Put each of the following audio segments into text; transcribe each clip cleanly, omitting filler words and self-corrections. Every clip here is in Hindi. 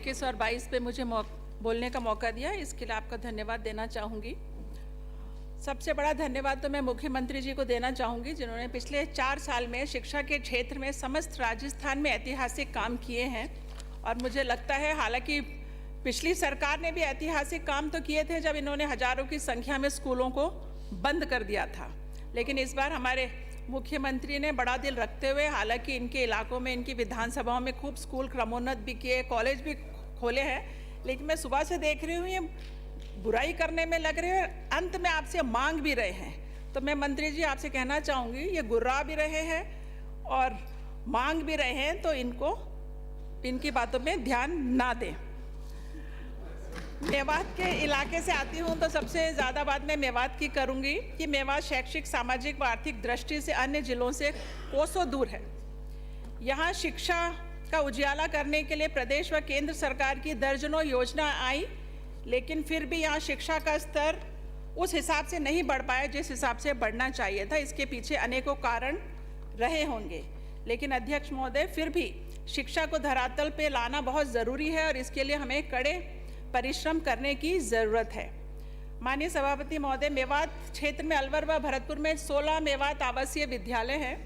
21 और 22 पे मुझे बोलने का मौका दिया, इसके लिए आपका धन्यवाद देना चाहूँगी। सबसे बड़ा धन्यवाद तो मैं मुख्यमंत्री जी को देना चाहूँगी, जिन्होंने पिछले 4 साल में शिक्षा के क्षेत्र में समस्त राजस्थान में ऐतिहासिक काम किए हैं। और मुझे लगता है, हालांकि पिछली सरकार ने भी ऐतिहासिक काम तो किए थे जब इन्होंने हजारों की संख्या में स्कूलों को बंद कर दिया था, लेकिन इस बार हमारे मुख्यमंत्री ने बड़ा दिल रखते हुए, हालांकि इनके इलाकों में, इनकी विधानसभाओं में खूब स्कूल क्रमोन्नत भी किए, कॉलेज भी खोले हैं, लेकिन मैं सुबह से देख रही हूँ ये बुराई करने में लग रहे हैं, अंत में आपसे मांग भी रहे हैं। तो मैं मंत्री जी आपसे कहना चाहूँगी, ये गुर्रा भी रहे हैं और मांग भी रहे हैं, तो इनकी बातों में ध्यान ना दें। मेवात के इलाके से आती हूँ, तो सबसे ज़्यादा बात मैं मेवात की करूँगी कि मेवात शैक्षिक, सामाजिक व आर्थिक दृष्टि से अन्य जिलों से कोसों दूर है। यहाँ शिक्षा का उजियाला करने के लिए प्रदेश व केंद्र सरकार की दर्जनों योजना आई, लेकिन फिर भी यहाँ शिक्षा का स्तर उस हिसाब से नहीं बढ़ पाया जिस हिसाब से बढ़ना चाहिए था। इसके पीछे अनेकों कारण रहे होंगे, लेकिन अध्यक्ष महोदय, फिर भी शिक्षा को धरातल पे लाना बहुत ज़रूरी है और इसके लिए हमें कड़े परिश्रम करने की ज़रूरत है। माननीय सभापति महोदय, मेवात क्षेत्र में अलवर व भरतपुर में 16 मेवात आवासीय विद्यालय हैं,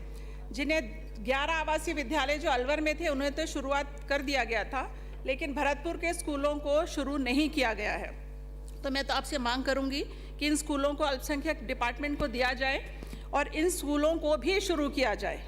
जिन्हें 11 आवासीय विद्यालय जो अलवर में थे उन्हें तो शुरुआत कर दिया गया था, लेकिन भरतपुर के स्कूलों को शुरू नहीं किया गया है। तो मैं तो आपसे मांग करूंगी कि इन स्कूलों को अल्पसंख्यक डिपार्टमेंट को दिया जाए और इन स्कूलों को भी शुरू किया जाए।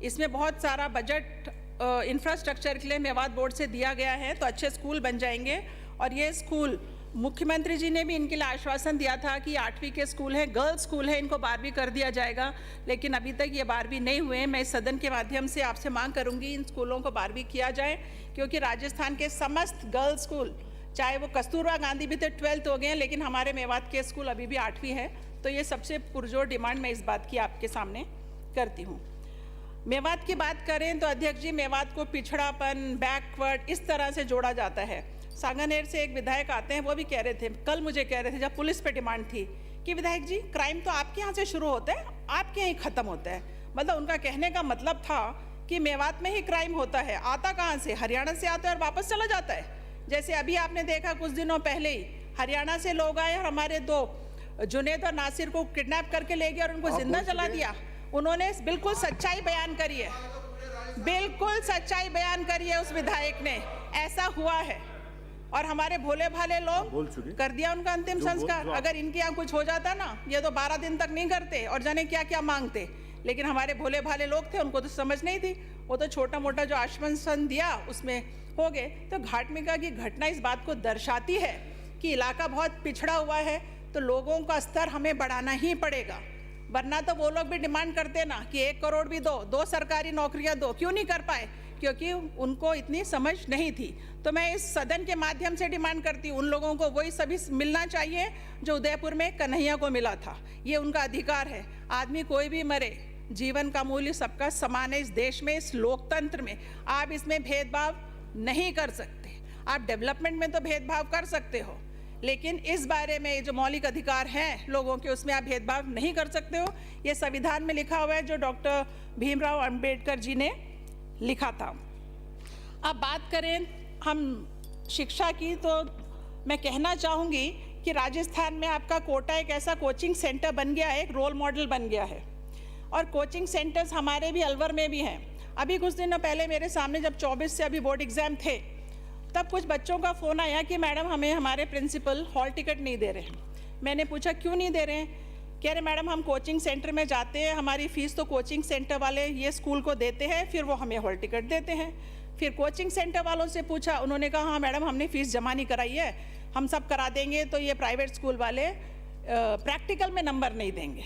इसमें बहुत सारा बजट इंफ्रास्ट्रक्चर के लिए मेवात बोर्ड से दिया गया है, तो अच्छे स्कूल बन जाएंगे। और ये स्कूल, मुख्यमंत्री जी ने भी इनके लिए आश्वासन दिया था कि 8वीं के स्कूल हैं, गर्ल्स स्कूल है, इनको 12वीं कर दिया जाएगा, लेकिन अभी तक ये 12वीं नहीं हुए। मैं इस सदन के माध्यम से आपसे मांग करूंगी इन स्कूलों को 12वीं किया जाए, क्योंकि राजस्थान के समस्त गर्ल्स स्कूल, चाहे वो कस्तूरबा गांधी भी थे 12th हो गए हैं, लेकिन हमारे मेवात के स्कूल अभी भी 8वीं है। तो ये सबसे पुरजोर डिमांड मैं इस बात की आपके सामने करती हूँ। मेवात की बात करें तो अध्यक्ष जी, मेवात को पिछड़ापन, बैकवर्ड इस तरह से जोड़ा जाता है। सांगानेर से एक विधायक आते हैं, वो भी कह रहे थे, कल मुझे कह रहे थे जब पुलिस पे डिमांड थी कि विधायक जी, क्राइम तो आपके यहाँ से शुरू होता है, आपके यहाँ ही ख़त्म होता है। मतलब उनका कहने का मतलब था कि मेवात में ही क्राइम होता है, आता कहाँ से, हरियाणा से आता है और वापस चला जाता है। जैसे अभी आपने देखा कुछ दिनों पहले ही हरियाणा से लोग आए और हमारे 2 जुनैद और नासिर को किडनैप करके ले गए और उनको जिंदा जला दिया। उन्होंने बिल्कुल सच्चाई बयान करी है, बिल्कुल सच्चाई बयान करी है उस विधायक ने, ऐसा हुआ है। और हमारे भोले भाले लोग कर दिया उनका अंतिम संस्कार। अगर इनके यहाँ कुछ हो जाता ना, ये तो 12 दिन तक नहीं करते और जाने क्या क्या मांगते, लेकिन हमारे भोले भाले लोग थे, उनको तो समझ नहीं थी, वो तो छोटा मोटा जो आश्वासन दिया उसमें हो गए। तो घाटमिका की घटना इस बात को दर्शाती है कि इलाका बहुत पिछड़ा हुआ है, तो लोगों का स्तर हमें बढ़ाना ही पड़ेगा, वरना तो वो लोग भी डिमांड करते ना कि 1 करोड़ भी दो, 2 सरकारी नौकरियां दो, क्यों नहीं कर पाए, क्योंकि उनको इतनी समझ नहीं थी। तो मैं इस सदन के माध्यम से डिमांड करती हूँ, उन लोगों को वही सभी मिलना चाहिए जो उदयपुर में कन्हैया को मिला था। ये उनका अधिकार है। आदमी कोई भी मरे, जीवन का मूल्य सबका समान है इस देश में, इस लोकतंत्र में। आप इसमें भेदभाव नहीं कर सकते। आप डेवलपमेंट में तो भेदभाव कर सकते हो, लेकिन इस बारे में जो मौलिक अधिकार हैं लोगों के, उसमें आप भेदभाव नहीं कर सकते हो। ये संविधान में लिखा हुआ है, जो डॉक्टर भीमराव अंबेडकर जी ने लिखा था। अब बात करें हम शिक्षा की, तो मैं कहना चाहूँगी कि राजस्थान में आपका कोटा एक ऐसा कोचिंग सेंटर बन गया है, एक रोल मॉडल बन गया है। और कोचिंग सेंटर्स हमारे भी अलवर में भी हैं। अभी कुछ दिनों पहले मेरे सामने जब 24 से अभी बोर्ड एग्ज़ाम थे, तब कुछ बच्चों का फ़ोन आया कि मैडम, हमें हमारे प्रिंसिपल हॉल टिकट नहीं दे रहे हैं। मैंने पूछा क्यों नहीं दे रहे हैं? कह रहे मैडम, हम कोचिंग सेंटर में जाते हैं, हमारी फ़ीस तो कोचिंग सेंटर वाले ये स्कूल को देते हैं, फिर वो हमें हॉल टिकट देते हैं। फिर कोचिंग सेंटर वालों से पूछा, उन्होंने कहा हाँ मैडम, हमने फ़ीस जमा नहीं कराई है, हम सब करा देंगे, तो ये प्राइवेट स्कूल वाले प्रैक्टिकल में नंबर नहीं देंगे।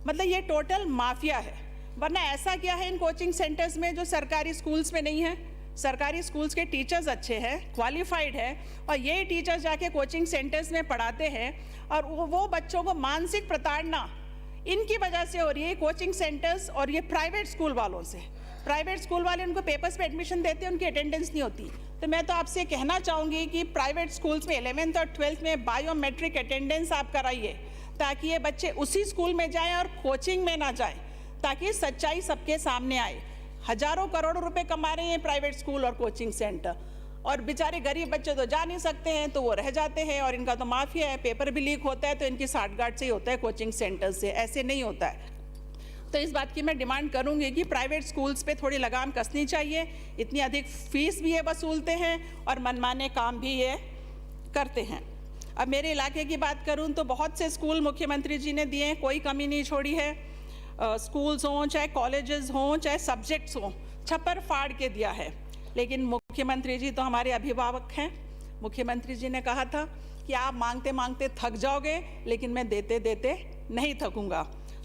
मतलब ये टोटल माफिया है। वरना ऐसा क्या है इन कोचिंग सेंटर्स में जो सरकारी स्कूल्स में नहीं है? सरकारी स्कूल्स के टीचर्स अच्छे हैं, क्वालिफाइड है, और ये टीचर्स जाके कोचिंग सेंटर्स में पढ़ाते हैं, और वो बच्चों को मानसिक प्रताड़ना इनकी वजह से हो रही है, कोचिंग सेंटर्स और ये प्राइवेट स्कूल वालों से। प्राइवेट स्कूल वाले उनको पेपर्स पे एडमिशन देते हैं, उनकी अटेंडेंस नहीं होती। तो मैं तो आपसे कहना चाहूँगी कि प्राइवेट स्कूल्स में 11th और 12th में बायोमेट्रिक अटेंडेंस आप कराइए, ताकि ये बच्चे उसी स्कूल में जाएँ और कोचिंग में ना जाएँ, ताकि सच्चाई सबके सामने आए। हजारों करोड़ रुपए कमा रहे हैं प्राइवेट स्कूल और कोचिंग सेंटर। और बेचारे गरीब बच्चे तो जा नहीं सकते हैं, तो वो रह जाते हैं और इनका तो माफिया है, पेपर भी लीक होता है तो इनकी साठगांठ से ही होता है कोचिंग सेंटर से, ऐसे नहीं होता है। तो इस बात की मैं डिमांड करूंगी कि प्राइवेट स्कूल्स पे थोड़ी लगाम कसनी चाहिए। इतनी अधिक फीस भी ये वसूलते हैं और मनमाने काम भी ये करते हैं। अब मेरे इलाके की बात करूं तो बहुत से स्कूल मुख्यमंत्री जी ने दिए हैं, कोई कमी नहीं छोड़ी है। स्कूल्स हों चाहे कॉलेजेस हों चाहे सब्जेक्ट्स हों, छप्पर फाड़ के दिया है। लेकिन मुख्यमंत्री जी तो हमारे अभिभावक हैं। मुख्यमंत्री जी ने कहा था कि आप मांगते मांगते थक जाओगे, लेकिन मैं देते देते नहीं थकूंगा।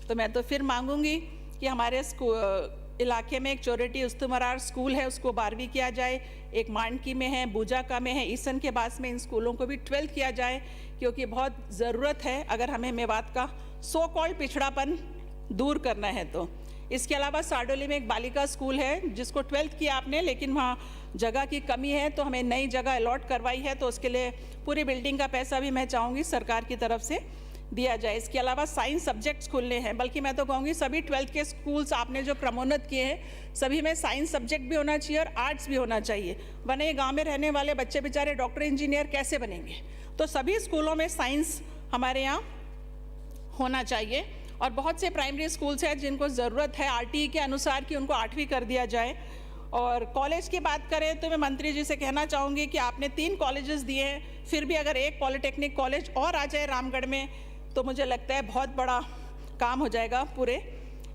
तो मैं तो फिर मांगूंगी कि हमारे इलाके में एक चोरेटी उस्तुमरार स्कूल है, उसको 12वीं किया जाए। एक मांडकी में है, बूजाका में है, ईसन के पास में इन स्कूलों को भी 12th किया जाए, क्योंकि बहुत ज़रूरत है अगर हमें मेवात का सो कॉल्ड पिछड़ापन दूर करना है तो। इसके अलावा साडोली में एक बालिका स्कूल है जिसको 12th किया आपने, लेकिन वहाँ जगह की कमी है तो हमें नई जगह अलॉट करवाई है, तो उसके लिए पूरी बिल्डिंग का पैसा भी मैं चाहूँगी सरकार की तरफ से दिया जाए। इसके अलावा साइंस सब्जेक्ट्स खुलने हैं, बल्कि मैं तो कहूँगी सभी 12th के स्कूल्स आपने जो क्रमोन्नत किए हैं सभी में साइंस सब्जेक्ट भी होना चाहिए और आर्ट्स भी होना चाहिए, वरना ये गाँव में रहने वाले बच्चे बेचारे डॉक्टर इंजीनियर कैसे बनेंगे। तो सभी स्कूलों में साइंस हमारे यहाँ होना चाहिए। और बहुत से प्राइमरी स्कूल्स हैं जिनको ज़रूरत है आरटीई के अनुसार कि उनको 8वीं कर दिया जाए। और कॉलेज की बात करें तो मैं मंत्री जी से कहना चाहूँगी कि आपने 3 कॉलेजेस दिए हैं, फिर भी अगर एक पॉलिटेक्निक कॉलेज और आ जाए रामगढ़ में तो मुझे लगता है बहुत बड़ा काम हो जाएगा पूरे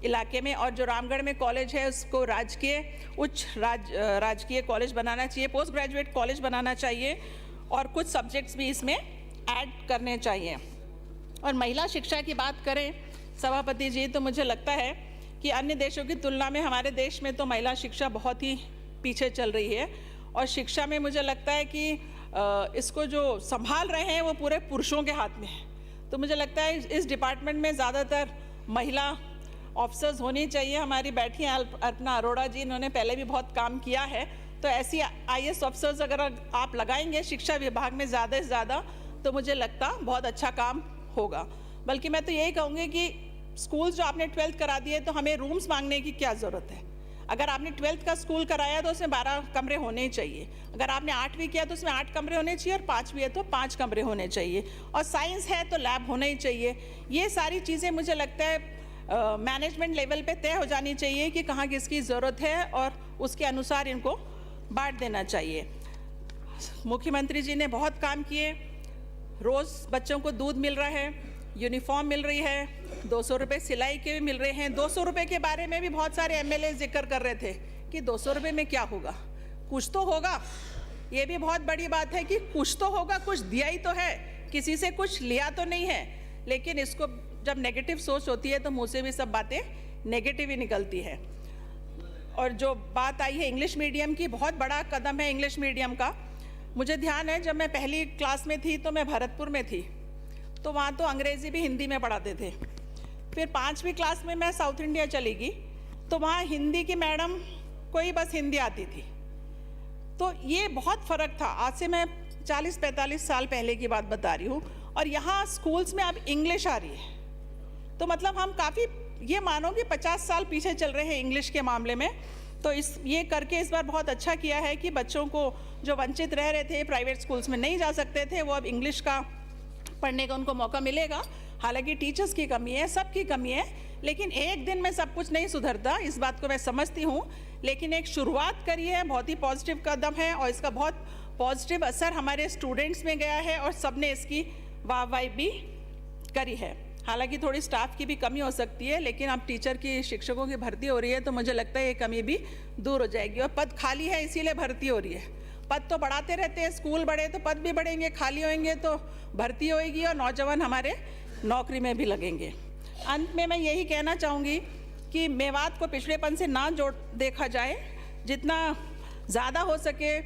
इलाके में। और जो रामगढ़ में कॉलेज है उसको राजकीय कॉलेज बनाना चाहिए, पोस्ट ग्रेजुएट कॉलेज बनाना चाहिए और कुछ सब्जेक्ट्स भी इसमें ऐड करने चाहिए। और महिला शिक्षा की बात करें सभापति जी, तो मुझे लगता है कि अन्य देशों की तुलना में हमारे देश में तो महिला शिक्षा बहुत ही पीछे चल रही है। और शिक्षा में मुझे लगता है कि इसको जो संभाल रहे हैं वो पूरे पुरुषों के हाथ में है। तो मुझे लगता है इस डिपार्टमेंट में ज़्यादातर महिला ऑफिसर्स होनी चाहिए। हमारी बैठी हैं अल्पना अरोड़ा जी, इन्होंने पहले भी बहुत काम किया है, तो ऐसी IAS ऑफिसर्स अगर आप लगाएंगे शिक्षा विभाग में ज़्यादा से ज़्यादा तो मुझे लगता बहुत अच्छा काम होगा। बल्कि मैं तो यही कहूँगी कि स्कूल्स जो आपने 12th करा दिए तो हमें रूम्स मांगने की क्या ज़रूरत है। अगर आपने 12th का स्कूल कराया तो उसमें 12 कमरे होने ही चाहिए। अगर आपने 8वीं किया तो उसमें 8 कमरे होने चाहिए और 5वीं है तो 5 कमरे होने चाहिए। और साइंस है तो लैब होना ही चाहिए। ये सारी चीज़ें मुझे लगता है मैनेजमेंट लेवल पे तय हो जानी चाहिए कि कहाँ किसकी ज़रूरत है और उसके अनुसार इनको बांट देना चाहिए। मुख्यमंत्री जी ने बहुत काम किए, रोज़ बच्चों को दूध मिल रहा है, यूनिफॉर्म मिल रही है, 200 रुपये सिलाई के भी मिल रहे हैं। 200 रुपये के बारे में भी बहुत सारे MLA जिक्र कर रहे थे कि 200 रुपये में क्या होगा, कुछ तो होगा। ये भी बहुत बड़ी बात है कि कुछ तो होगा, कुछ दिया ही तो है, किसी से कुछ लिया तो नहीं है। लेकिन इसको जब नेगेटिव सोच होती है तो मुँह से भी सब बातें नेगेटिव ही निकलती है। और जो बात आई है इंग्लिश मीडियम की, बहुत बड़ा कदम है इंग्लिश मीडियम का। मुझे ध्यान है जब मैं पहली क्लास में थी तो मैं भरतपुर में थी, तो वहाँ तो अंग्रेज़ी भी हिंदी में पढ़ाते थे। फिर 5वीं क्लास में मैं साउथ इंडिया चली गई तो वहाँ हिंदी की मैडम को ही बस हिंदी आती थी। तो ये बहुत फ़र्क था। आज से मैं 40-45 साल पहले की बात बता रही हूँ, और यहाँ स्कूल्स में अब इंग्लिश आ रही है। तो मतलब हम काफ़ी ये मानो कि 50 साल पीछे चल रहे हैं इंग्लिश के मामले में। तो ये करके इस बार बहुत अच्छा किया है कि बच्चों को जो वंचित रह रहे थे, प्राइवेट स्कूल्स में नहीं जा सकते थे, वो अब इंग्लिश का पढ़ने का उनको मौका मिलेगा। हालांकि टीचर्स की कमी है, सबकी कमी है, लेकिन एक दिन में सब कुछ नहीं सुधरता, इस बात को मैं समझती हूँ। लेकिन एक शुरुआत करी है, बहुत ही पॉजिटिव कदम है और इसका बहुत पॉजिटिव असर हमारे स्टूडेंट्स में गया है और सबने इसकी वाहवाही भी करी है। हालांकि थोड़ी स्टाफ की भी कमी हो सकती है, लेकिन अब टीचर की, शिक्षकों की भर्ती हो रही है तो मुझे लगता है ये कमी भी दूर हो जाएगी। और पद खाली है इसीलिए भर्ती हो रही है। पद तो बढ़ाते रहते हैं, स्कूल बढ़े तो पद भी बढ़ेंगे, खाली होंगे तो भर्ती होएगी और नौजवान हमारे नौकरी में भी लगेंगे। अंत में मैं यही कहना चाहूँगी कि मेवात को पिछड़ेपन से ना देखा जाए, जितना ज़्यादा हो सके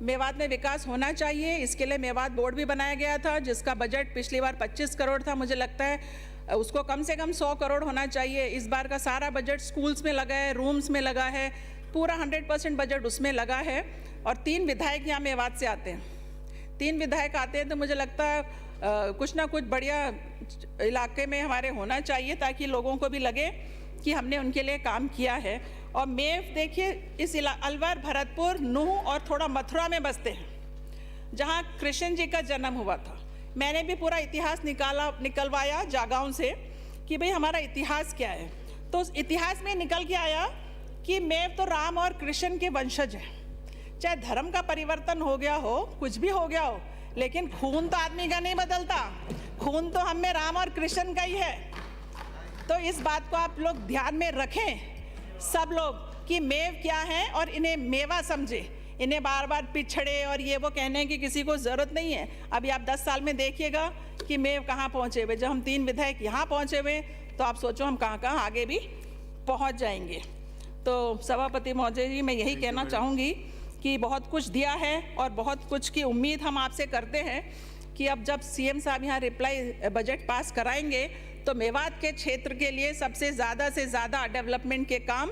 मेवात में विकास होना चाहिए। इसके लिए मेवात बोर्ड भी बनाया गया था जिसका बजट पिछली बार 25 करोड़ था, मुझे लगता है उसको कम से कम 100 करोड़ होना चाहिए। इस बार का सारा बजट स्कूल्स में लगा है, रूम्स में लगा है, पूरा 100% बजट उसमें लगा है। और 3 विधायक यहाँ मेवात से आते हैं, 3 विधायक आते हैं, तो मुझे लगता है कुछ ना कुछ बढ़िया इलाके में हमारे होना चाहिए ताकि लोगों को भी लगे कि हमने उनके लिए काम किया है। और मेव देखिए इस अलवर, भरतपुर, नूह और थोड़ा मथुरा में बसते हैं, जहाँ कृष्ण जी का जन्म हुआ था। मैंने भी पूरा इतिहास निकलवाया जागाओं से कि भाई हमारा इतिहास क्या है। तो उस इतिहास में निकल के आया कि मेव तो राम और कृष्ण के वंशज हैं। चाहे धर्म का परिवर्तन हो गया हो, कुछ भी हो गया हो, लेकिन खून तो आदमी का नहीं बदलता, खून तो हम में राम और कृष्ण का ही है। तो इस बात को आप लोग ध्यान में रखें सब लोग कि मेव क्या है और इन्हें मेवा समझे। इन्हें बार बार पिछड़े और ये वो कहने की किसी को ज़रूरत नहीं है। अभी आप 10 साल में देखिएगा कि मेव कहाँ पहुँचे हुए। जब हम 3 विधायक यहाँ पहुँचे हुए तो आप सोचो हम कहाँ कहाँ आगे भी पहुँच जाएंगे। तो सभापति महोदय जी, मैं यही कहना चाहूँगी कि बहुत कुछ दिया है और बहुत कुछ की उम्मीद हम आपसे करते हैं कि अब जब सीएम साहब यहाँ रिप्लाई बजट पास कराएंगे तो मेवात के क्षेत्र के लिए सबसे ज़्यादा से ज़्यादा डेवलपमेंट के काम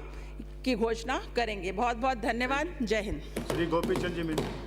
की घोषणा करेंगे। बहुत बहुत धन्यवाद। जय हिंद। श्री गोपी चंद जी।